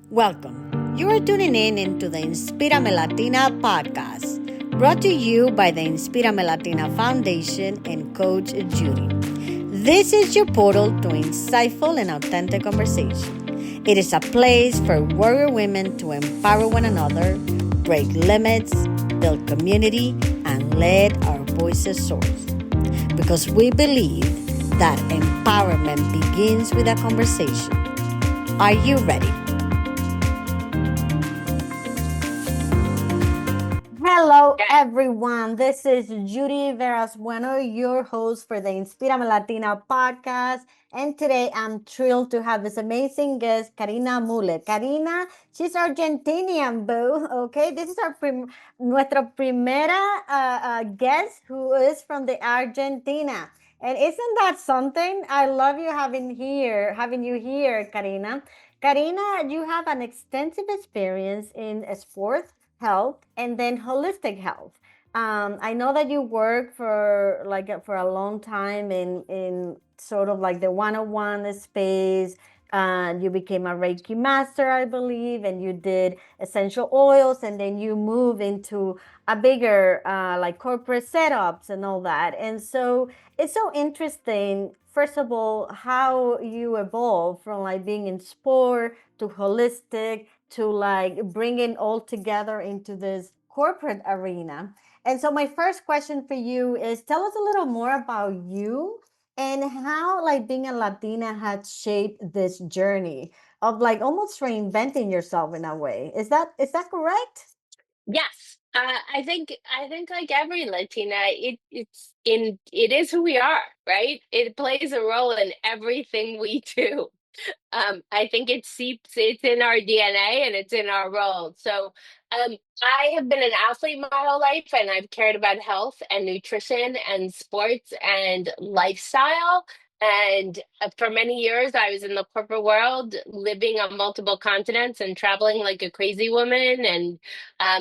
Welcome. You are tuning in into the Inspirame Latina podcast, brought to you by the Inspirame Latina Foundation and Coach Yudy. This is your portal to insightful and authentic conversation. It is a place for warrior women to empower one another, break limits, build community, and let our voices soar. Because we believe that empowerment begins with a conversation. Are you ready? Hello, everyone. This is Yudy Veras Bueno, your host for the Inspirame Latina podcast. And today I'm thrilled to have this amazing guest, Karina Muller. Karina, she's Argentinian, boo. Okay, this is our nuestra primera guest who is from the Argentina. And isn't that something? I love you having you here, Karina. Karina, you have an extensive experience in sports health and then holistic health. I know that you work for a long time in sort of like the one-on-one space. You became a Reiki master, I believe, and you did essential oils, and then you move into a bigger like corporate setups and all that. And so it's so interesting. First of all, how you evolve from like being in sport to holistic to like bring it all together into this corporate arena. And so my first question for you is tell us a little more about you and how like being a Latina had shaped this journey of like almost reinventing yourself in a way. Is that correct? Yes, I think like every Latina, it is who we are, right? It plays a role in everything we do. I think it's in our DNA and it's in our role. So, I have been an athlete my whole life, and I've cared about health and nutrition and sports and lifestyle. And for many years, I was in the corporate world, living on multiple continents and traveling like a crazy woman, and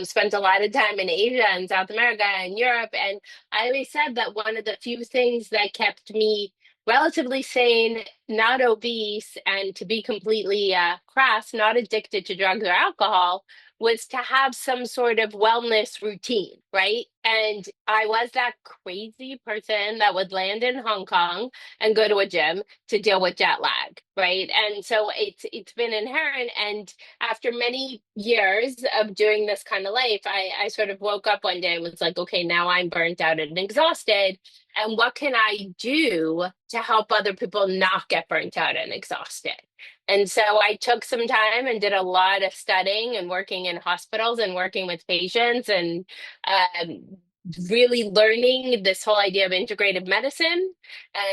spent a lot of time in Asia and South America and Europe. And I always said that one of the few things that kept me relatively sane, not obese, and to be completely crass, not addicted to drugs or alcohol, was to have some sort of wellness routine, right? And I was that crazy person that would land in Hong Kong and go to a gym to deal with jet lag, right? And so it's been inherent. And after many years of doing this kind of life, I sort of woke up one day and was like, okay, now I'm burnt out and exhausted. And what can I do to help other people not get burnt out and exhausted? And so I took some time and did a lot of studying and working in hospitals and working with patients and um, really learning this whole idea of integrative medicine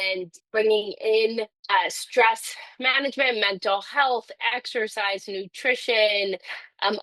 and bringing in stress management, mental health, exercise, nutrition,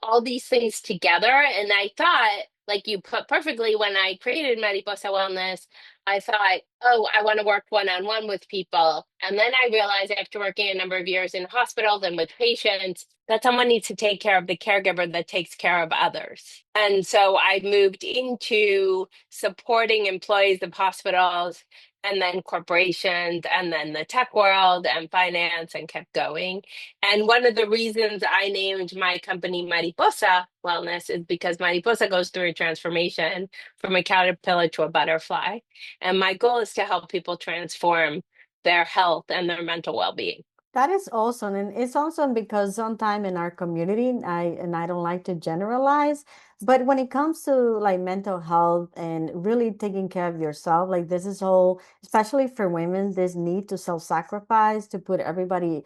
all these things together. And I thought, like you put perfectly, when I created Maripossa Wellness, I thought, oh, I want to work one on one with people. And then I realized after working a number of years in hospitals and with patients that someone needs to take care of the caregiver that takes care of others. And so I moved into supporting employees of hospitals and then corporations and then the tech world and finance and kept going. And one of the reasons I named my company Mariposa Wellness is because Mariposa goes through a transformation from a caterpillar to a butterfly. And my goal is to help people transform their health and their mental well-being. That is awesome. And it's awesome because sometimes in our community, I don't like to generalize, but when it comes to like mental health and really taking care of yourself, like this is whole, especially for women, this need to self-sacrifice, to put everybody,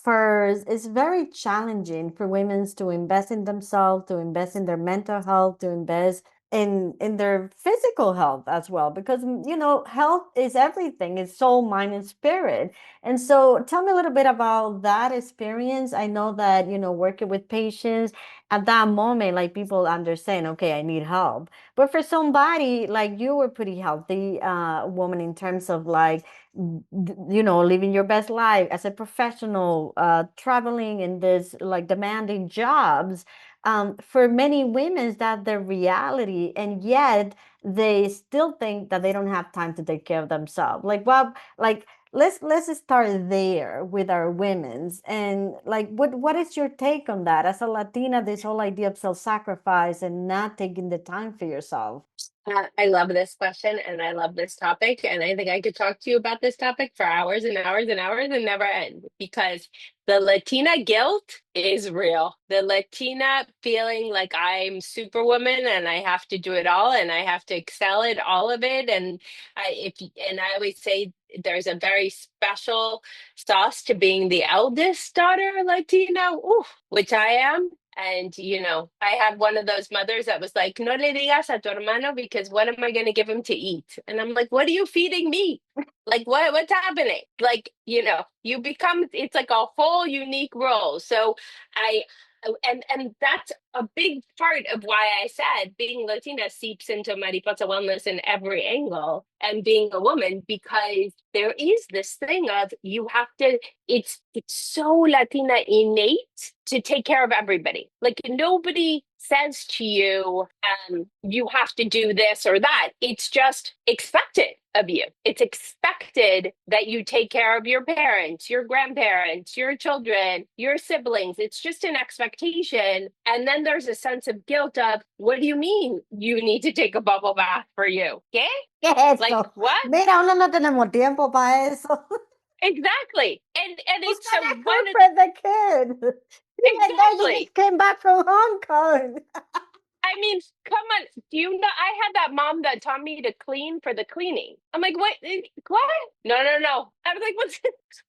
first. It's very challenging for women to invest in themselves, to invest in their mental health, to invest in their physical health as well, because health is everything. It's soul, mind, and spirit. And so tell me a little bit about that experience. I know that, working with patients at that moment, like people understand, okay, I need help. But for somebody like you were pretty healthy woman in terms of like, living your best life as a professional, traveling in this like demanding jobs. For many women, that's their reality. And yet they still think that they don't have time to take care of themselves. Like, well, like let's start there with our women's, and like what is your take on that as a Latina, this whole idea of self-sacrifice and not taking the time for yourself? I love this question and I love this topic. And I think I could talk to you about this topic for hours and hours and hours and never end because the Latina guilt is real. The Latina feeling like I'm superwoman and I have to do it all and I have to excel at all of it. And I always say there's a very special sauce to being the eldest daughter Latina, ooh, which I am. And, I had one of those mothers that was like, no le digas a tu hermano because what am I going to give him to eat? And I'm like, what are you feeding me? Like, what's happening? Like, you become, it's like a whole unique role. So I, and that's a big part of why I said being Latina seeps into Mariposa Wellness in every angle and being a woman, because there is this thing of you have to, it's so Latina innate to take care of everybody. Like nobody says to you, you have to do this or that. It's just expected of you. It's expected that you take care of your parents, your grandparents, your children, your siblings. It's just an expectation. And then there's a sense of guilt of, what do you mean you need to take a bubble bath for you? Okay? ¿Qué es Like esto? what? Mira, uno no tenemos tiempo para eso. Exactly. And Who's it's so gonna one cook of for the kid? Even though you exactly. just came back from Hong Kong. I mean, come on. Do you know? I had that mom that taught me to clean for the cleaning. I'm like, what? What? No, no, no. I was like, what's?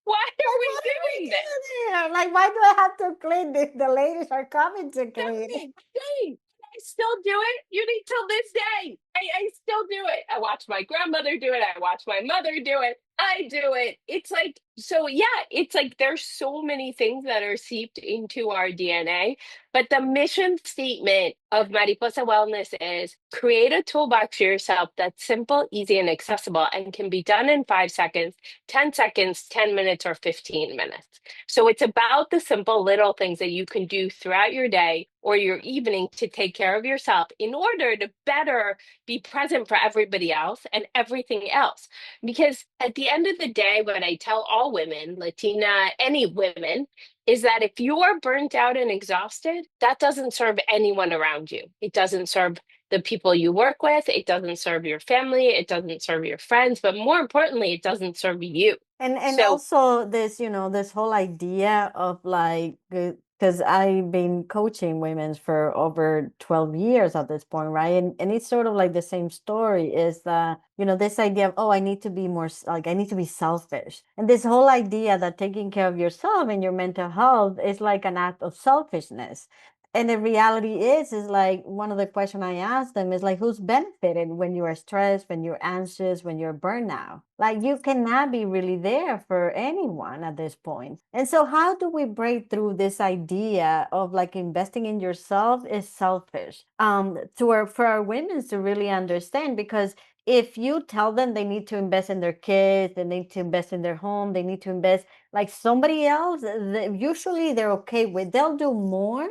Why are Like, we what are we doing this? doing here? Like, why do I have to clean this? The ladies are coming to clean. Dang, dang. I still do it. You need till this day. I still do it. I watch my grandmother do it. I watch my mother do it. I do it. It's like, so yeah, it's like there's so many things that are seeped into our DNA. But the mission statement of Mariposa Wellness is create a toolbox for yourself that's simple, easy, and accessible and can be done in 5 seconds, 10 seconds, 10 minutes, or 15 minutes. So it's about the simple little things that you can do throughout your day or your evening to take care of yourself in order to better be present for everybody else and everything else. Because at the end of the day, what I tell all women, Latina, any women, is that if you're burnt out and exhausted, that doesn't serve anyone around you. It doesn't serve the people you work with. It doesn't serve your family. It doesn't serve your friends. But more importantly, it doesn't serve you. And So, also this, this whole idea of like, because I've been coaching women for over 12 years at this point, right? And it's sort of like the same story is that, this idea of, oh, I need to be more, like, I need to be selfish. And this whole idea that taking care of yourself and your mental health is like an act of selfishness. And the reality is like one of the questions I ask them is like, who's benefited when you are stressed, when you're anxious, when you're burnout? Like you cannot be really there for anyone at this point. And so how do we break through this idea of like investing in yourself is selfish? For our women to really understand, because if you tell them they need to invest in their kids, they need to invest in their home, they need to invest like somebody else, usually they're okay with, they'll do more.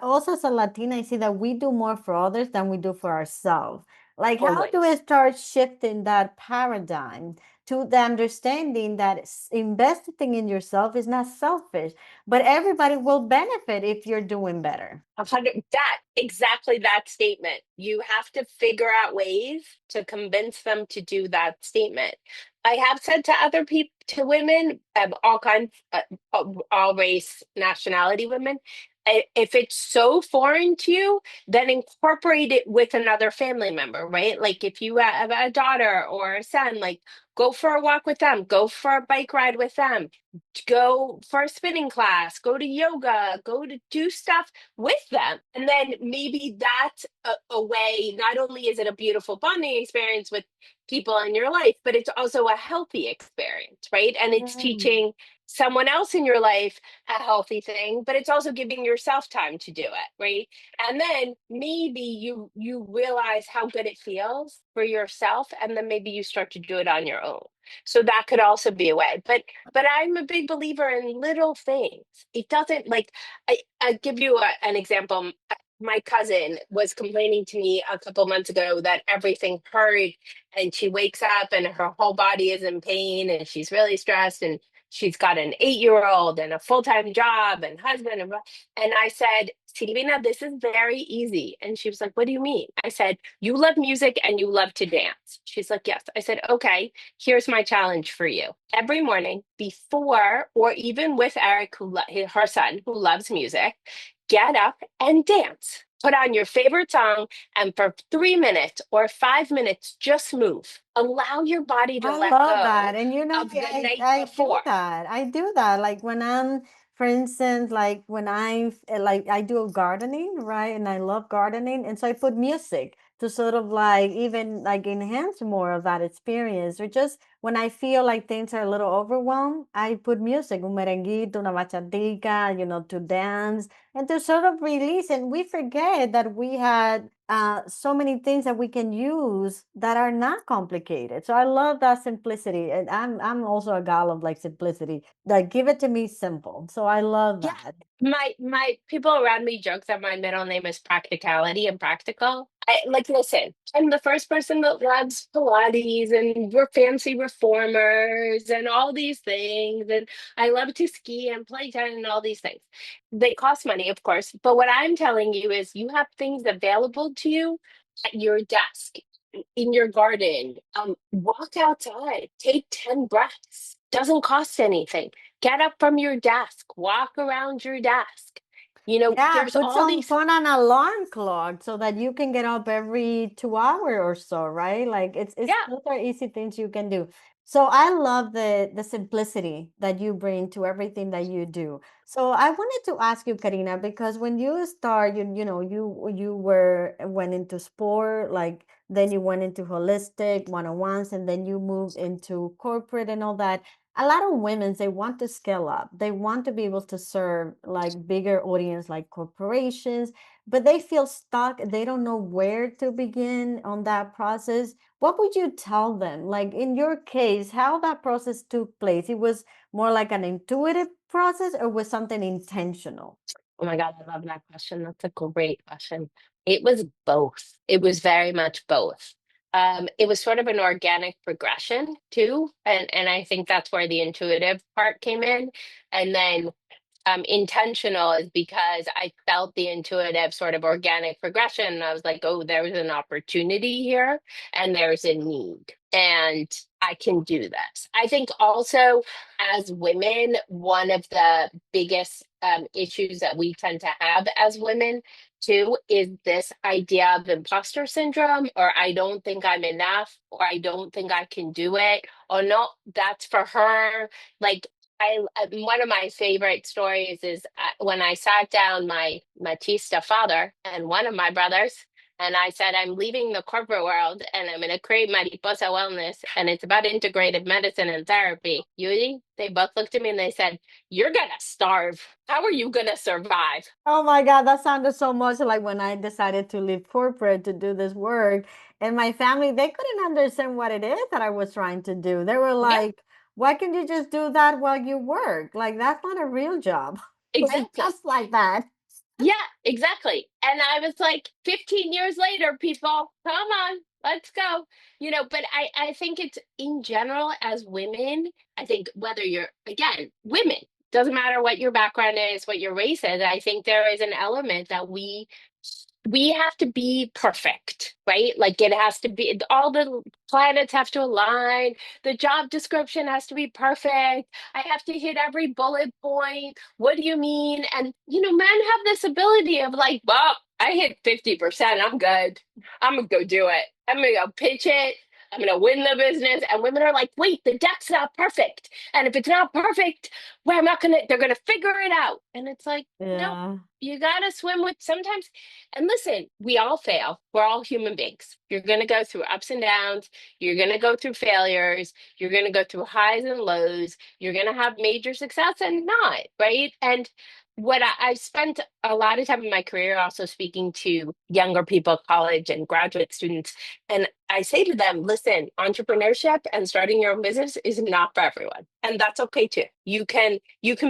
Also, as a Latina, I see that we do more for others than we do for ourselves. Like, how do we always. start shifting that paradigm to the understanding that investing in yourself is not selfish, but everybody will benefit if you're doing better? 100, that exactly that statement. You have to figure out ways to convince them to do that statement. I have said to other people, to women of all kinds, all race, nationality women, if it's so foreign to you, then incorporate it with another family member, right? Like if you have a daughter or a son, like go for a walk with them, go for a bike ride with them, go for a spinning class, go to yoga, go to do stuff with them. And then maybe that's a way, not only is it a beautiful bonding experience with people in your life, but it's also a healthy experience, right? And it's Mm. teaching someone else in your life a healthy thing, but it's also giving yourself time to do it, right? And then maybe you realize how good it feels for yourself, and then maybe you start to do it on your own. So that could also be a way. But I'm a big believer in little things. It doesn't like I give you an example. my cousin was complaining to me a couple months ago that everything hurt, and she wakes up and her whole body is in pain, and she's really stressed, and she's got an 8-year old and a full-time job and husband, and I said, Silvina, this is very easy. And she was like, what do you mean? I said, you love music and you love to dance. She's like, yes. I said, okay, here's my challenge for you. Every morning before, or even with Eric, her son, who loves music, get up and dance. Put on your favorite song, and for 3 minutes or 5 minutes, just move. Allow your body to I let love that. go And of the night I do before. that. I do that. Like when I'm, for instance, like when like I do gardening, right? And I love gardening. And so I put music to sort of like even like enhance more of that experience. Or just when I feel like things are a little overwhelmed, I put music, un merenguito, una bachatica, to dance and to sort of release. And we forget that we had so many things that we can use that are not complicated. So I love that simplicity, and I'm also a gal of like simplicity. Like give it to me simple. So I love Yeah. that. My people around me joke that my middle name is practicality and practical. I like listen, I'm the first person that loves Pilates and we're fancy reformers and all these things. And I love to ski and play tennis and all these things. They cost money, of course. But what I'm telling you is you have things available to you at your desk, in your garden. Walk outside, take 10 breaths. Doesn't cost anything. Get up from your desk, walk around your desk. Yeah, There's put all some these, put an alarm clock so that you can get up every 2 hours or so, right? Like it's yeah. those are easy things you can do. So I love the simplicity that you bring to everything that you do. So I wanted to ask you, Karina, because when you start, you went into sport, like then you went into holistic one-on-ones, and then you moved into corporate and all that. A lot of women, they want to scale up, they want to be able to serve like bigger audience like corporations, but they feel stuck, they don't know where to begin on that process. What would you tell them, like in your case, how that process took place? It was more like an intuitive process, or was something intentional? Oh my God, I love that question. That's a great question. It was both. It was very much both. It was sort of an organic progression too, and I think that's where the intuitive part came in. And then intentional is because I felt the intuitive sort of organic progression. And I was like, oh, there's an opportunity here and there's a need. And I can do this. I think also as women, one of the biggest issues that we tend to have as women too is this idea of imposter syndrome, or I don't think I'm enough, or I don't think I can do it, or no, that's for her. Like one of my favorite stories is when I sat down my Matista father and one of my brothers, and I said, I'm leaving the corporate world and I'm going to create Maripossa Wellness, and it's about integrative medicine and therapy. Yudy, they both looked at me and they said, you're going to starve. How are you going to survive? Oh my God, that sounded so much like when I decided to leave corporate to do this work. And my family, they couldn't understand what it is that I was trying to do. They were Yeah, like, why can't you just do that while you work? Like, that's not a real job. Like, exactly. just like that. Yeah, exactly. And I was like, 15 years later, people, come on, let's go. But I think it's in general as women, I think whether you're, again, women, doesn't matter what your background is, what your race is, I think there is an element that we have to be perfect, right? Like it has to be, all the planets have to align, the job description has to be perfect. I have to hit every bullet point. What do you mean? And men have this ability of like, well, I hit 50%, I'm good. I'm gonna go do it. I'm gonna go pitch it. I'm gonna win the business. And women are like, wait, the deck's not perfect. And if it's not perfect, well, they're gonna figure it out. And it's like, no, Yeah. you gotta swim with sometimes. And listen, we all fail. We're all human beings. You're going to go through ups and downs. You're going to go through failures. You're going to go through highs and lows. You're going to have major success and not, right? And I've spent a lot of time in my career also speaking to younger people, college and graduate students. And I say to them, listen, entrepreneurship and starting your own business is not for everyone. And that's okay too. You can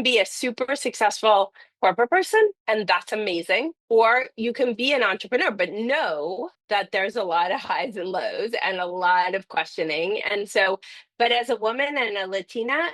be a super successful corporate person and that's amazing. Or you can be an entrepreneur, but know that there's a lot of highs and lows and a lot of questioning. And so, but as a woman and a Latina,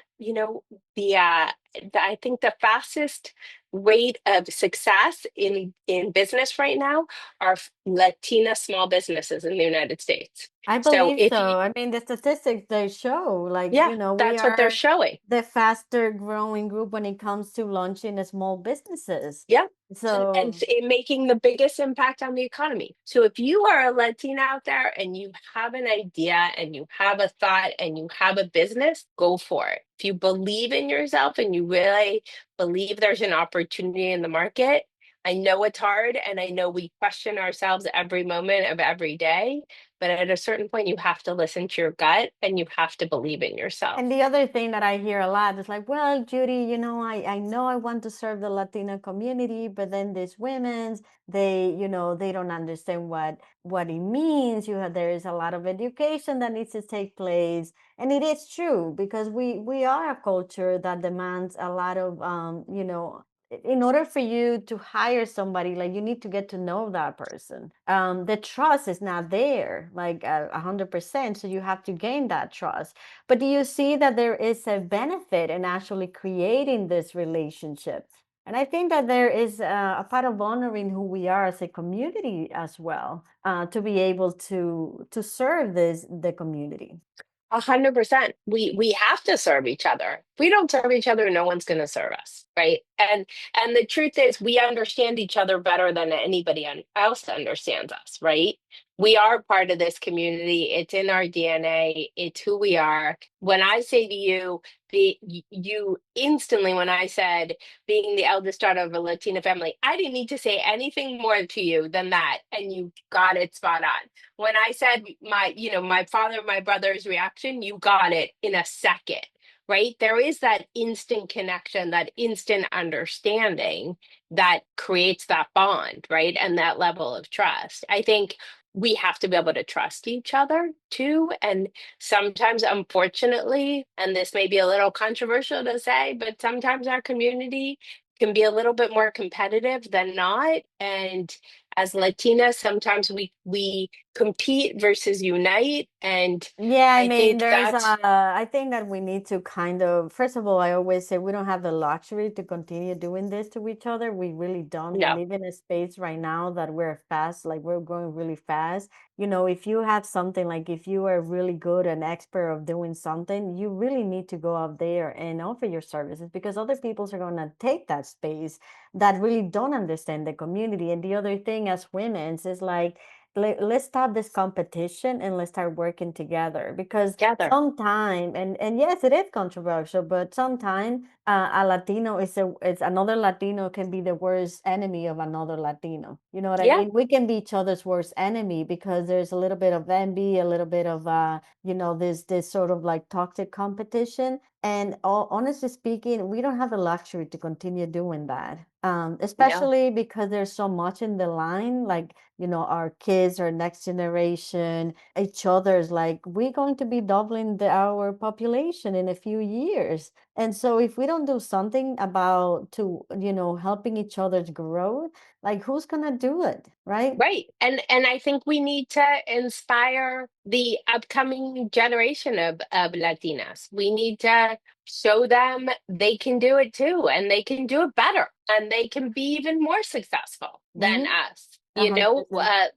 I think the fastest rate of success in business right now are Latina small businesses in the United States. I So believe if so. you, I mean, the statistics they show, like, yeah, we that's what they're are showing. the faster growing group when it comes to launching small businesses. Yeah. And So, in making the biggest impact on the economy. So if you are a Latina out there and you have an idea and you have a thought and you have a business, go for it. If you believe in yourself and you really believe there's an opportunity in the market, I know it's hard and I know we question ourselves every moment of every day, but at a certain point you have to listen to your gut and you have to believe in yourself. and the other thing that I hear a lot is like, well, Judy, I know I want to serve the Latina community, but then these women's, they don't understand what it means. There is a lot of education that needs to take place. And it is true because we are a culture that demands a lot of in order for you to hire somebody, like you need to get to know that person. The trust is not there, like 100%. So you have to gain that trust. But do you see that there is a benefit in actually creating this relationship? And I think that there is a part of honoring who we are as a community as well, to be able to serve the community. 100%. We have to serve each other. If we don't serve each other, no one's going to serve us, right? And the truth is, we understand each other better than anybody else understands us, right? We are part of this community. It's in our DNA. It's who we are. When I say to you, you instantly, when I said being the eldest daughter of a Latina family, I didn't need to say anything more to you than that, and you got it spot on. When I said my father, my brother's reaction, you got it in a second, right? There is that instant connection, that instant understanding that creates that bond, right? And that level of trust. I think we have to be able to trust each other too. And sometimes, unfortunately, and this may be a little controversial to say, but sometimes our community can be a little bit more competitive than not. And as Latinas, sometimes we compete versus unite. And Yeah, I I mean, think that's, I think that we need to kind of, first of all, I always say we don't have the luxury to continue doing this to each other. We really don't. We no, live in a space right now that we're fast, like we're growing really fast. If you have something, like if you are really good and expert of doing something, you really need to go out there and offer your services because other people are going to take that space that really don't understand the community. And the other thing as women's is like, let's stop this competition and let's start working together because together. sometime and yes, it is controversial, but sometime a Latino is another Latino can be the worst enemy of another Latino. You know what I Yeah, mean? We can be each other's worst enemy because there's a little bit of envy, a little bit of this sort of like toxic competition. And honestly speaking, we don't have the luxury to continue doing that. no. Especially because there's so much in the line, like our kids, our next generation, each other's, like we're going to be doubling our population in a few years. And so if we don't do something about to, helping each other's growth, like who's gonna do it, right? Right. And I think we need to inspire the upcoming generation of Latinas. We need to show them they can do it too, and they can do it better, and they can be even more successful than Mm-hmm. us. A hundred percent.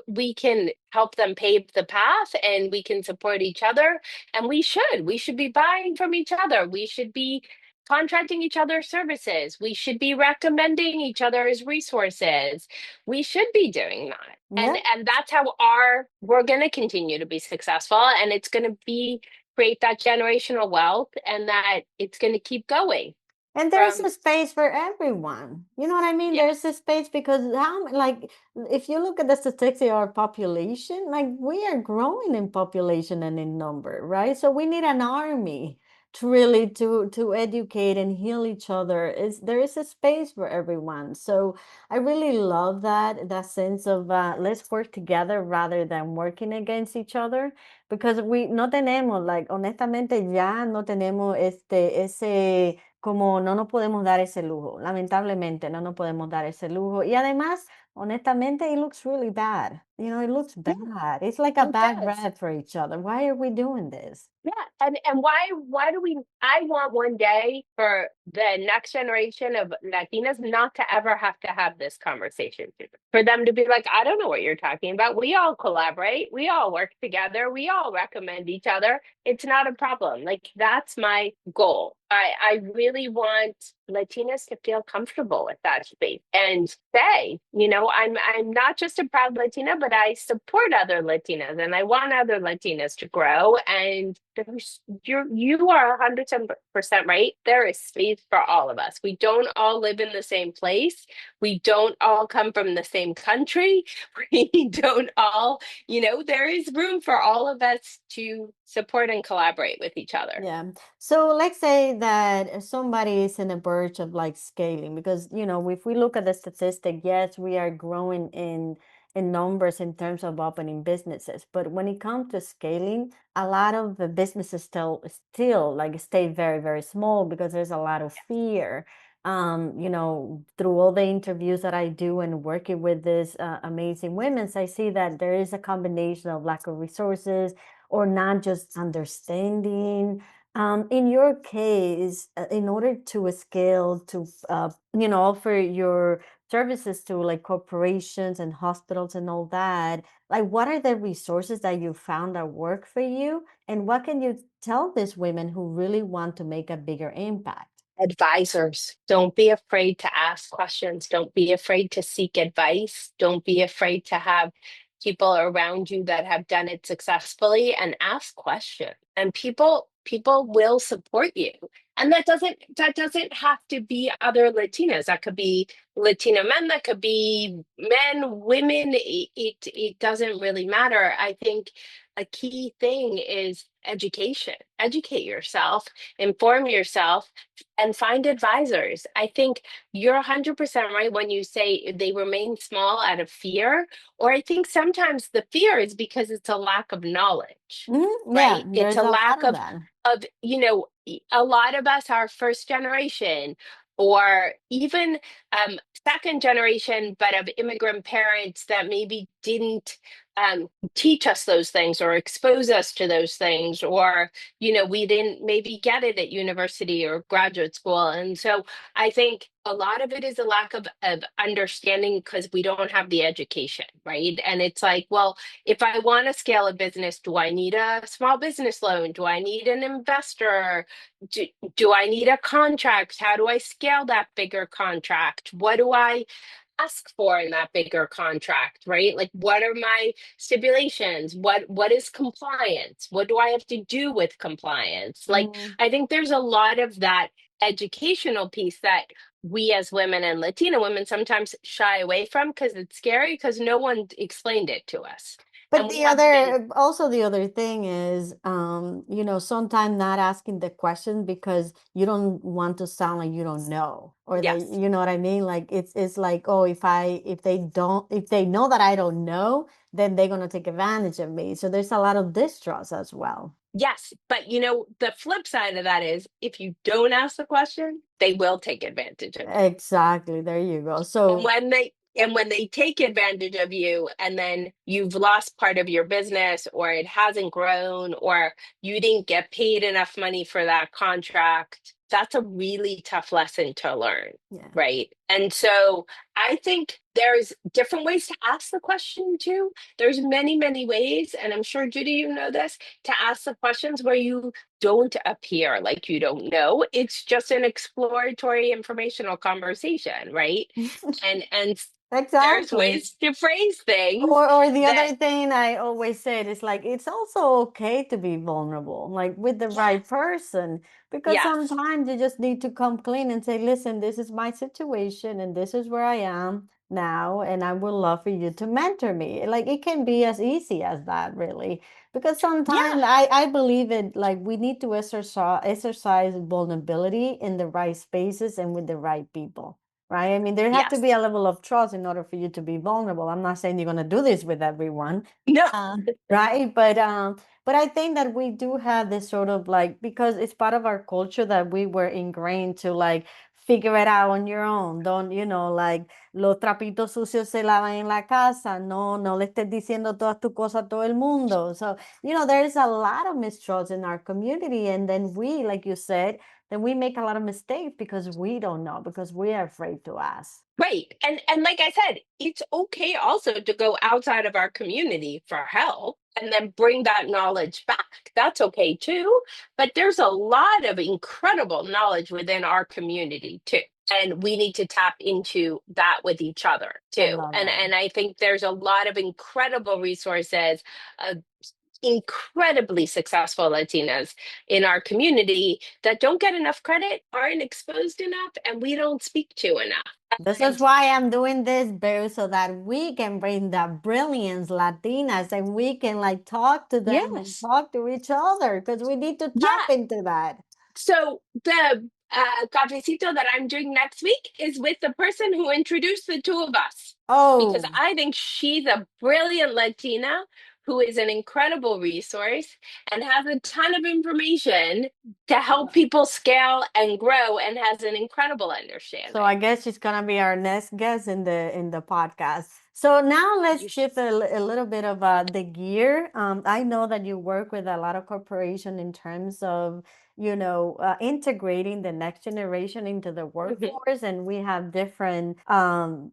We can help them pave the path, and we can support each other. And we should be buying from each other. We should be contracting each other's services. We should be recommending each other's resources. We should be doing that. And Yeah. and that's how our we're going to continue to be successful, and it's going to be create that generational wealth, and that it's going to keep going And there's from a space for everyone. You know what I mean? yeah, There's a space because like, if you look at the statistics of our population, like we are growing in population and in number, right? So we need an army to really to educate and heal each other. Is there is a space for everyone. So I really love that sense of let's work together rather than working against each other, because we no tenemos, like, honestamente ya no tenemos ese, como no nos podemos dar ese lujo. Lamentablemente no nos podemos dar ese lujo. Y además, honestamente, it looks really bad. It looks Yeah, bad. It's like a it bad does. rep for each other. Why are we doing this? Yeah, and why do we I want one day for the next generation of Latinas not to ever have to have this conversation. For them to be like, I don't know what you're talking about. We all collaborate, we all work together, we all recommend each other. It's not a problem. Like that's my goal. I really want Latinas to feel comfortable with that space and say, I'm not just a proud Latina, but I support other Latinas and I want other Latinas to grow. And you are 100% right. There is space for all of us. We don't all live in the same place. We don't all come from the same country. We don't all, there is room for all of us to support and collaborate with each other. Yeah. So let's say that somebody is in the verge of like scaling, because if we look at the statistic, yes, we are growing in numbers in terms of opening businesses. But when it comes to scaling, a lot of the businesses still like stay very, very small because there's a lot of fear. Through all the interviews that I do and working with these amazing women, I see that there is a combination of lack of resources or not just understanding. In your case, in order to scale, to offer your services to like corporations and hospitals and all that, like what are the resources that you found that work for you, and what can you tell these women who really want to make a bigger impact? Advisors, don't be afraid to ask questions. Don't be afraid to seek advice. Don't be afraid to have people around you that have done it successfully and ask questions. And people will support you. And that doesn't have to be other Latinas. That could be Latino men, that could be men, women. It doesn't really matter. I think a key thing is education. Educate yourself, inform yourself, and find advisors. I think you're 100% right when you say they remain small out of fear, or I think sometimes the fear is because it's a lack of knowledge, Yeah, right? It's there's a a lot lack of that. of a lot of us are first generation or even second generation, but of immigrant parents that maybe didn't teach us those things or expose us to those things, or we didn't maybe get it at university or graduate school. And so I think a lot of it is a lack of understanding because we don't have the education, right? And it's like, well, if I want to scale a business, do I need a small business loan? Do I need an investor? Do I need a contract? How do I scale that bigger contract? What do I ask for in that bigger contract, right? Like what are my stipulations? What is compliance? What do I have to do with compliance? Like Mm. I think there's a lot of that educational piece that we as women and Latina women sometimes shy away from because it's scary because no one explained it to us. But And we have been, the other thing is, sometimes not asking the question because you don't want to sound like you don't know, or that, yes. you know what I mean? Like it's like, oh, if they know that I don't know, then they're gonna take advantage of me. So there's a lot of distrust as well. Yes, but the flip side of that is if you don't ask the question, they will take advantage of you. Exactly. There you go. And So when they take advantage of you and then you've lost part of your business or it hasn't grown or you didn't get paid enough money for that contract, that's a really tough lesson to learn, yeah. right? And so I think there's different ways to ask the question too. There's many, many ways, and I'm sure Judy, you know this, to ask the questions where you don't appear like you don't know. It's just an exploratory informational conversation, right? And there's Exactly. ways to phrase things Or the that other thing I always said is like it's also okay to be vulnerable, like with the yeah, right person, because yes. sometimes you just need to come clean and say, listen, this is my situation and this is where I am. now, and I would love for you to mentor me. Like it can be as easy as that, really. Because Yeah. sometimes I believe it like we need to exercise vulnerability in the right spaces and with the right people. Right. I mean, there have to Yes. be a level of trust in order for you to be vulnerable. I'm not saying you're gonna do this with everyone. No. Right. But I think that we do have this sort of like because it's part of our culture that we were ingrained to like figure it out on your own. Don't, like los trapitos sucios se lavan en la casa. No, no le estés diciendo todas tus cosas a todo el mundo. So, there's a lot of mistrust in our community. And then we, like you said, then we make a lot of mistakes because we don't know, because we are afraid to ask. Right. And like I said, it's okay also to go outside of our community for help and then bring that knowledge back. That's okay too. But there's a lot of incredible knowledge within our community too. And we need to tap into that with each other I too. love that. And I think there's a lot of incredible resources, incredibly successful Latinas in our community that don't get enough credit, aren't exposed enough, and we don't speak to enough. This is And why I'm doing this, Bear, so that we can bring the brilliance Latinas and we can like talk to them and yes, talk to each other because we need to tap yeah. into that. So the cafecito that I'm doing next week is with the person who introduced the two of us, because Oh, I think she's a brilliant Latina who is an incredible resource and has a ton of information to help people scale and grow and has an incredible so understanding. I guess she's gonna be our next guest in the podcast. So now let's You shift a little bit of the gear. I know that you work with a lot of corporation in terms of integrating the next generation into the Mhm. workforce, and we have different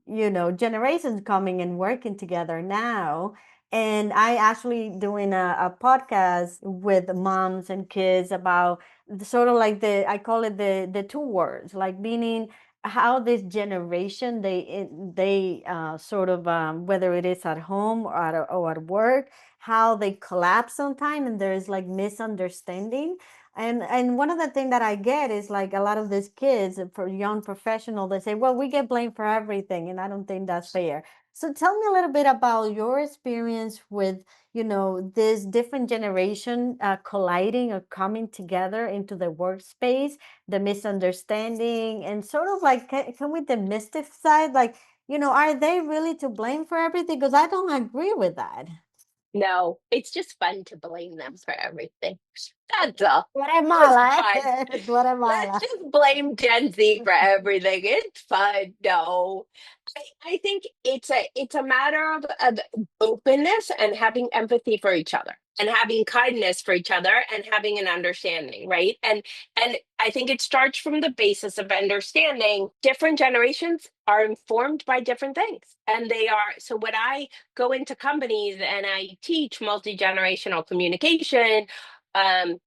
generations coming and working together now. And I actually doing a podcast with moms and kids about sort of like I call it the two words, like meaning how this generation they sort of whether it is at home or at work, how they collapse sometime and there's like misunderstanding. And one of the things that I get is like a lot of these kids for young professional, they say, well, we get blamed for everything, and I don't think that's fair. So tell me a little bit about your experience with this different generation colliding or coming together into the workspace, the misunderstanding, and sort of like can we demystify, like, are they really to blame for everything? Because I don't agree with that. No, it's just fun to blame them for everything. That's all. Just Guatemala, fun. eh? Let's Guatemala. just blame Gen Z for everything. It's fun. No. I think it's a matter of openness and having empathy for each other and having kindness for each other and having an understanding, right? And I think it starts from the basis of understanding different generations are informed by different things. And they are, so when I go into companies and I teach multi-generational communication, and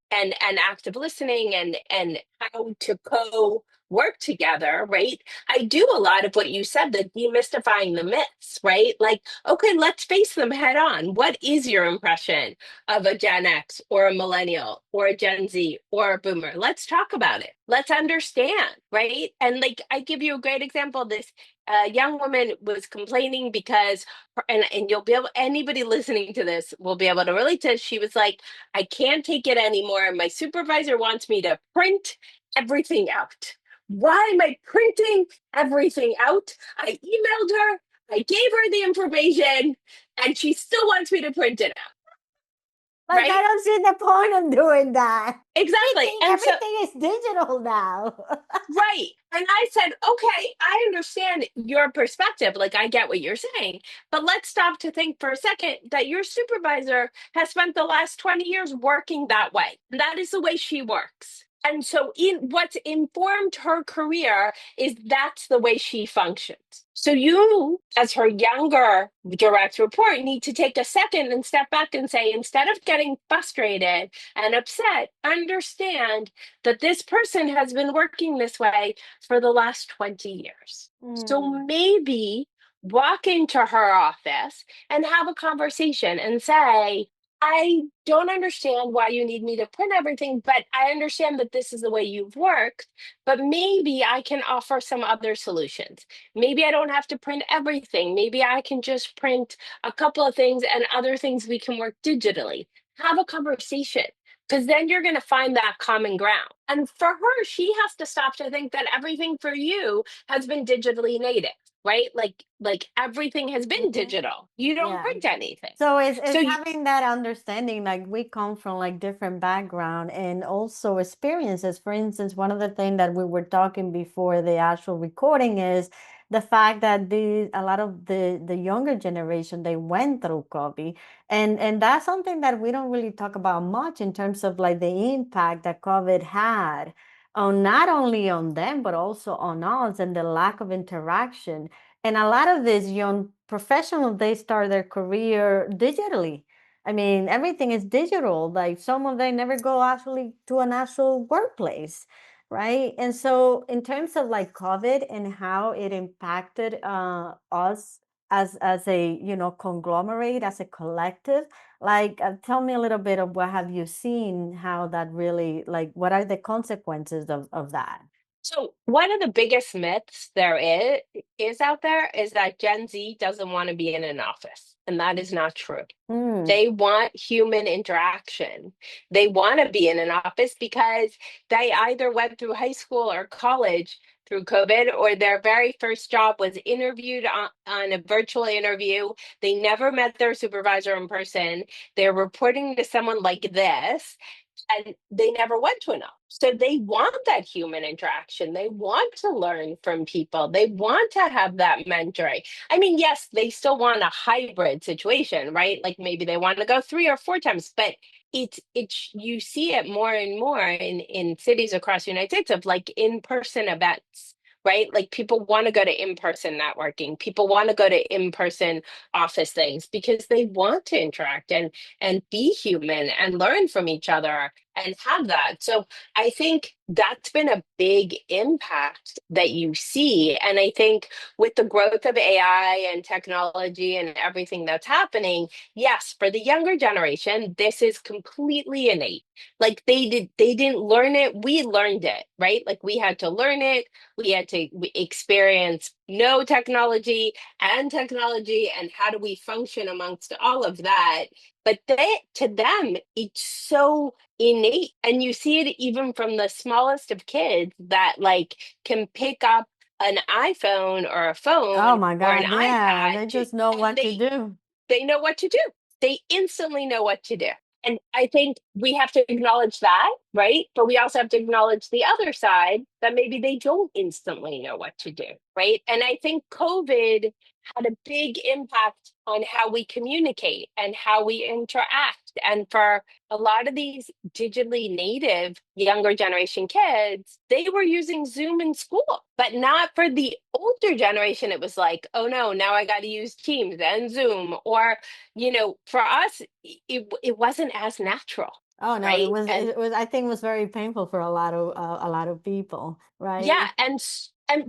active listening and how to co work together, right? I do a lot of what you said, the demystifying the myths, right? Like, okay, let's face them head on. What is your impression of a Gen X or a millennial or a Gen Z or a boomer? Let's talk about it. Let's understand, right? And like, I give you a great example. This young woman was complaining because, and you'll be able, anybody listening to this will be able to relate to this. She was like, I can't take it anymore. My supervisor wants me to print everything out. Why am I printing everything out? I emailed her, I gave her the information, and she still wants me to print it out, Like, I right? don't see the point of doing that. Exactly. And so, Everything is digital now. right. And I said, okay, I understand your perspective. Like, I get what you're saying. But let's stop to think for a second that your supervisor has spent the last 20 years working that way. That is the way she works. And so, in what's informed her career is that's the way she functions. So, you, as her younger direct report, need to take a second and step back and say, instead of getting frustrated and upset, understand that this person has been working this way for the last 20 years. So Mm. maybe walk into her office and have a conversation and say, I don't understand why you need me to print everything, but I understand that this is the way you've worked. But maybe I can offer some other solutions. Maybe I don't have to print everything. Maybe I can just print a couple of things and other things we can work digitally. Have a conversation because then you're going to find that common ground. And for her, she has to stop to think that everything for you has been digitally native, right? Like everything has been Mhm. digital. You don't Yeah. print anything. So So it's having that understanding, like we come from like different background and also experiences. For instance, one of the things that we were talking before the actual recording is the fact that a lot of the younger generation they went through COVID, and that's something that we don't really talk about much in terms of like the impact that COVID had on not only on them but also on us and the lack of interaction. And a lot of these young professionals, they start their career digitally. I mean, everything is digital. Like some of them never go actually to an actual workplace, right? And so, in terms of like COVID and how it impacted us as a conglomerate, as a collective, like tell me a little bit of what have you seen, how that really like what are the consequences of that? So one of the biggest myths there is out there is that Gen Z doesn't want to be in an office, and that is not true. Mm. They want human interaction. They want to be in an office because they either went through high school or college through COVID, or their very first job was interviewed on a virtual interview. They never met their supervisor in person. They're reporting to someone like this, and they never went to enough. So they want that human interaction. They want to learn from people. They want to have that mentoring. I mean, yes, they still want a hybrid situation, right? Like maybe they want to go 3 or 4 times, but it's you see it more and more in cities across the United States of like in-person events. Right? Like people want to go to in-person networking. People want to go to in-person office things because they want to interact and be human and learn from each other and have that. So I think that's been a big impact that you see. And I think with the growth of AI and technology and everything that's happening, yes, for the younger generation, this is completely innate. Like they didn't learn it, we learned it, right? Like we had to learn it, we had to experience no technology and technology and how do we function amongst all of that. But to them, it's so innate. And you see it even from the smallest of kids that like can pick up an iPhone or a Oh phone my or an God, yeah, iPad they to just know and what to do. they know what to do. They instantly know what to do. And I think we have to acknowledge that, right? But we also have to acknowledge the other side that maybe they don't instantly know what to do, right? And I think COVID had a big impact on how we communicate and how we interact. And for a lot of these digitally native younger generation kids, they were using Zoom in school, but not for the older generation. It was like, oh no, now I got to use Teams and Zoom. Or, for us, it wasn't as natural, Oh no, right? And I think it was very painful for a lot of people, yeah, right? and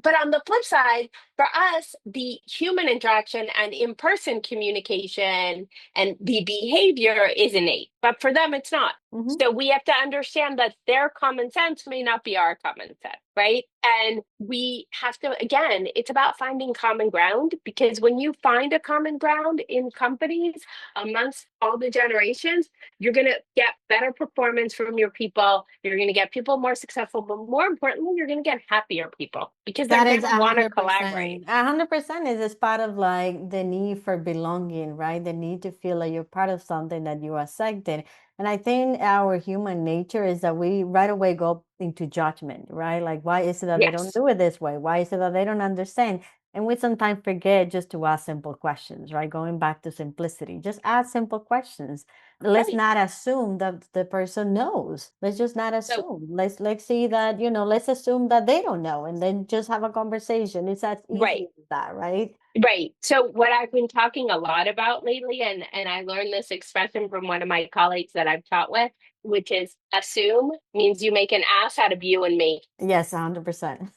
but on the flip side, for us, the human interaction and in-person communication and the behavior is innate, but for them it's not. Hmm. So we have to understand that their common sense may not be our common sense, right? And we have to, again, it's about finding common ground because when you find a common ground in companies amongst all the generations, you're going to get better performance from your people. You're going to get people more successful, but more importantly, you're going to get happier people because they're That going is to a want to hundred collaborate. percent. 100% is part of like the need for belonging, right? The need to feel like you're part of something that you accepted. And I think our human nature is that we right away go into judgment, right? Like, why is it that they don't Yes, do it this way? Why is it that they don't understand? And we sometimes forget just to ask simple questions, right? Going back to simplicity, just ask simple questions. Let's right. not assume that the person knows. Let's just not So, assume. Let's see that, let's assume that they don't know and then just have a conversation. It's as right. easy as that, right? Right. So what I've been talking a lot about lately, and I learned this expression from one of my colleagues that I've taught with, which is assume means you make an ass out of you and me. Yes, 100%.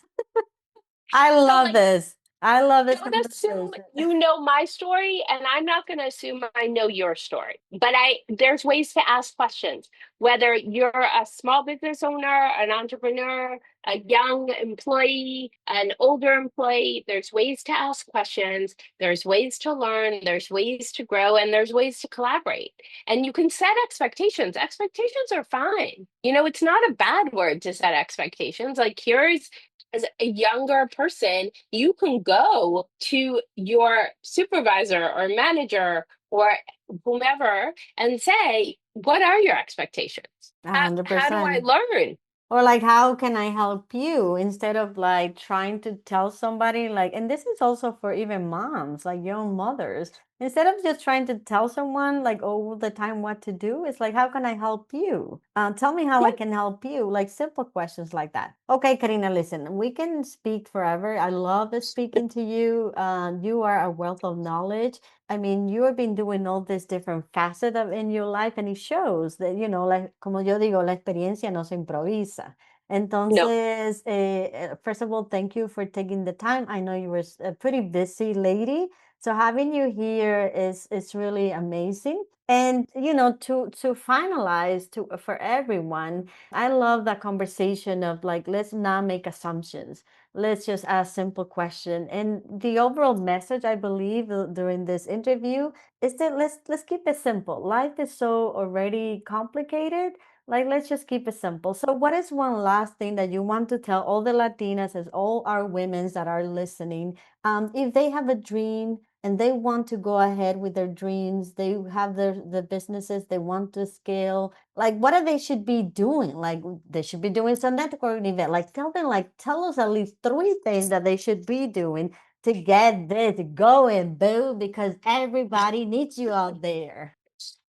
I So love like this. I love this Don't assume conversation. you know my story, and I'm not going to assume I know your story. But there's ways to ask questions. Whether you're a small business owner, an entrepreneur, a young employee, an older employee, there's ways to ask questions. There's ways to learn. There's ways to grow, and there's ways to collaborate. And you can set expectations. Expectations are fine. It's not a bad word to set expectations. Like, here's as a younger person, you can go to your supervisor or manager or whomever and say, what are your expectations? How do I 100%. learn? Or like, how can I help you, instead of like trying to tell somebody, like, and this is also for even moms, like young mothers, instead of just trying to tell someone like all the time what to do, it's like, how can I help you? Tell me how I Yeah, can help you, like simple questions like that. Okay, Karina, listen, we can speak forever. I love speaking to you. You are a wealth of knowledge. I mean, you have been doing all this different facet of in your life, and it shows that, like, como yo digo, la experiencia no se improvisa. no, Entonces, first of all, thank you for taking the time. I know you were a pretty busy lady, so having you here is really amazing. And to finalize to for everyone, I love that conversation of like, let's not make assumptions. Let's just ask simple question. And the overall message, I believe, during this interview is that let's keep it simple. Life is so already complicated. Like, let's just keep it simple. So, what is one last thing that you want to tell all the Latinas, as all our women that are listening, if they have a dream and they want to go ahead with their dreams, they have the businesses they want to scale, like, what are they should be doing? Like, they should be doing some networking event. Like, tell them, like, tell us at least three things that they should be doing to get this going, boo, because everybody needs you out there.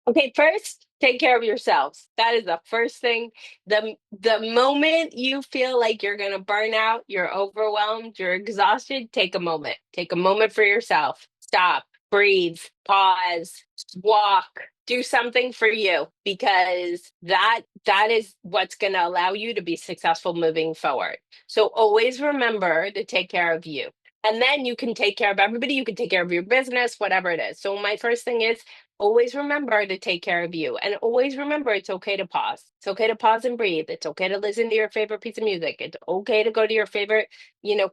okay, first, take care of yourselves. That is the first thing. The moment you feel like you're going to burn out, you're overwhelmed, you're exhausted, take a moment. Take a moment for yourself. Stop, breathe, pause, walk, do something for you, because that is what's going to allow you to be successful moving forward. So always remember to take care of you. And then you can take care of everybody. You can take care of your business, whatever it is. So my first thing is, always remember to take care of you, and always remember it's okay to pause. It's okay to pause and breathe. It's okay to listen to your favorite piece of music. It's okay to go to your favorite,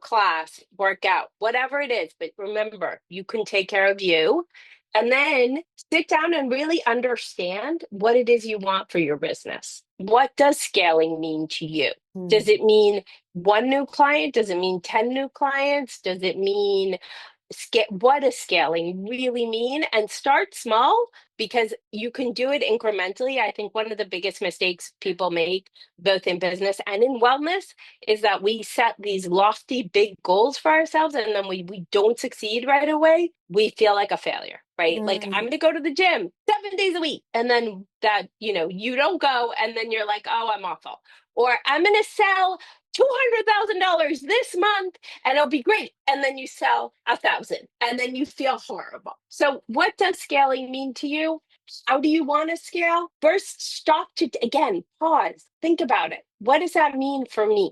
class, workout, whatever it is. But remember, you can take care of you. And then sit down and really understand what it is you want for your business. What does scaling mean to you? Does Hmm. it mean one new client? Does it mean 10 new clients? Does it mean what does scaling really mean? And start small, because you can do it incrementally. I think one of the biggest mistakes people make, both in business and in wellness, is that we set these lofty big goals for ourselves, and then we don't succeed right away, we feel like a failure, right? Like, I'm Mm. going to go to the gym 7 days a week, and then that, you don't go, and then you're like, oh, I'm awful. Or I'm going to sell $200,000 this month, and it'll be great. And then you sell 1,000, and then you feel horrible. So, what does scaling mean to you? How do you want to scale? First, stop to, again, pause, think about it. What does that mean for me?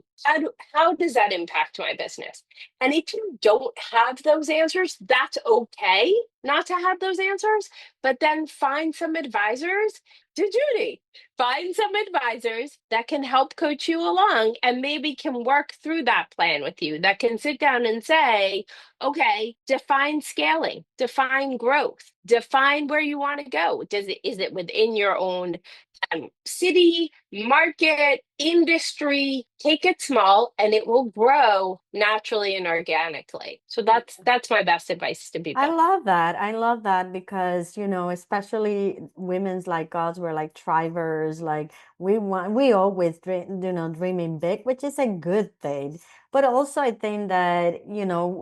How does that impact my business? And if you don't have those answers, that's okay not to have those answers, but then find some advisors to Judy. Find some advisors that can help coach you along and maybe can work through that plan with you, that can sit down and say, okay, define scaling, define growth, define where you want to go. Is it within your own city, market, industry? Take it small, and it will grow naturally and organically. So that's my best advice to I people. love that. I love that because, especially women's like us, we're like thrivers. Like, we always dream, dreaming big, which is a good thing. But also, I think that,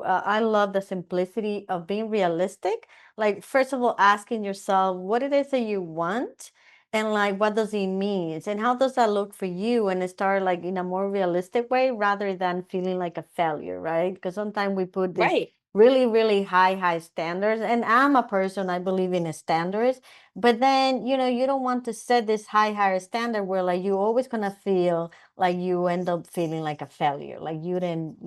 I love the simplicity of being realistic. Like, first of all, asking yourself what it is that you want, and like, what does it mean? And how does that look for you? And start like in a more realistic way rather than feeling like a failure, right? Because sometimes we put this Right. really, really high standards. And I'm a person, I believe in standards. But then, you don't want to set this higher standard where like you're always gonna feel like you end up feeling like a failure, like you didn't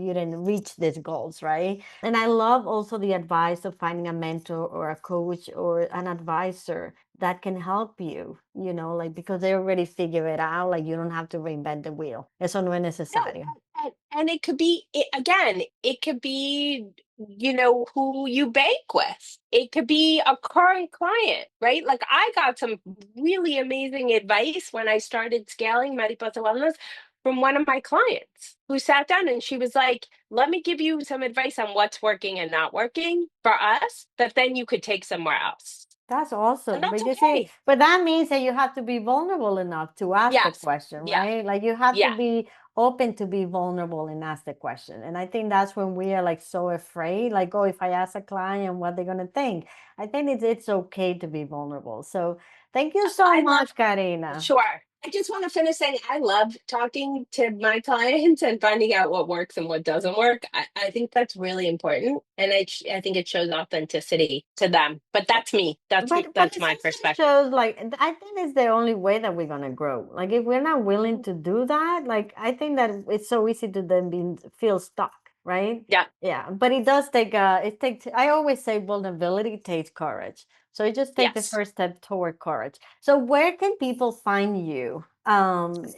reach these goals, right? And I love also the advice of finding a mentor or a coach or an advisor that can help you, like because they already figure it out, like you don't have to reinvent the wheel. Eso no es No, necesario. and it could be again, it could be who you bank with. It could be a current client, right? Like I got some really amazing advice when I started scaling Mariposa Wellness from one of my clients who sat down and she was like, "Let me give you some advice on what's working and not working for us that then you could take somewhere else." That's And awesome. that's But you see, okay. but that means that you have to be vulnerable enough to ask the Yes. question, Yeah. right? Like you have to Yeah. be open to be vulnerable and ask the question. And I think that's when we are like so afraid, like, oh, if I ask a client, what they're gonna think. I think it's okay to be vulnerable. So thank you so I love much, Karina. Sure. I just want to finish saying I love talking to my clients and finding out what works and what doesn't work. I think that's really important, and I think it shows authenticity to them. But that's me. But That's it my also perspective. shows like I think it's the only way that we're gonna grow. Like if we're not willing to do that, like I think that it's so easy to then feel stuck, right? Yeah. Yeah, but it does take it takes I always say vulnerability takes courage. So you just take the Yes. first step toward courage. So where can people find you?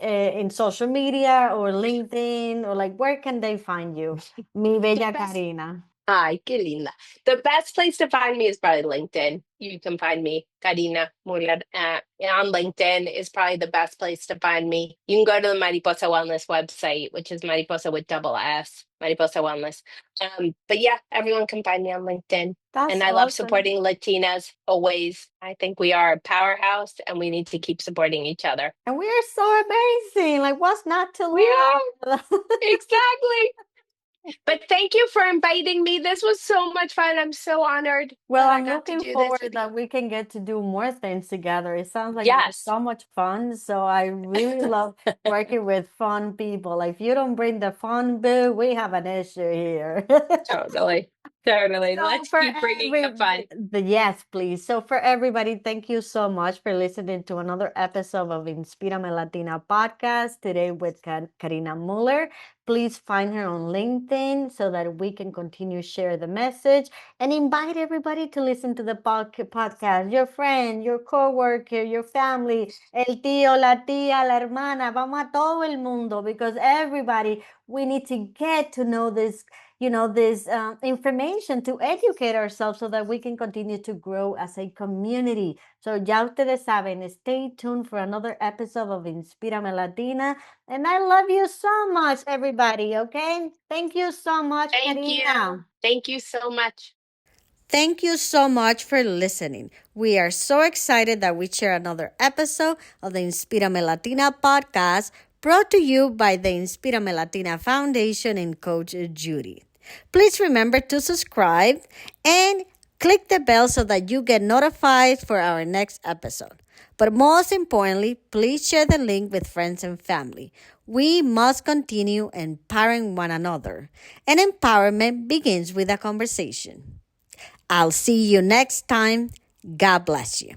In social media or LinkedIn or like where can they find you? Mi The bella best Karina. Ay, qué linda. The best place to find me is probably LinkedIn. You can find me, Karina Muller, on LinkedIn is probably the best place to find me. You can go to the Mariposa Wellness website, which is Mariposa with double S, Mariposa Wellness. But yeah, everyone can find me on LinkedIn. That's And I love awesome. supporting Latinas always. I think we are a powerhouse and we need to keep supporting each other. And we are so amazing. Like, what's not to We are, love? exactly. But thank you for inviting me. This was so much fun. I'm so honored Well, that I I'm got to looking do this with forward you. that we can get to do more things together. It sounds like you're Yes, so much fun. So I really love working with fun people. Like, if you don't bring the fun, boo, we have an issue here. totally. Totally. So Let's for keep bringing every the fun. yes, please. So for everybody, thank you so much for listening to another episode of Inspirame Latina podcast today with Karina Muller. Please find her on LinkedIn so that we can continue share the message and invite everybody to listen to the podcast. Your friend, your coworker, your family, el tío, la tía, la hermana, vamos a todo el mundo because everybody we need to get to know this information to educate ourselves so that we can continue to grow as a community. So ya ustedes saben, stay tuned for another episode of Inspirame Latina. And I love you so much, everybody, okay? Thank you so much, Thank you. Karina. Thank you so much. Thank you so much for listening. We are so excited that we share another episode of the Inspirame Latina podcast brought to you by the Inspirame Latina Foundation and Coach Judy. Please remember to subscribe and click the bell so that you get notified for our next episode. But most importantly, please share the link with friends and family. We must continue empowering one another, and empowerment begins with a conversation. I'll see you next time. God bless you.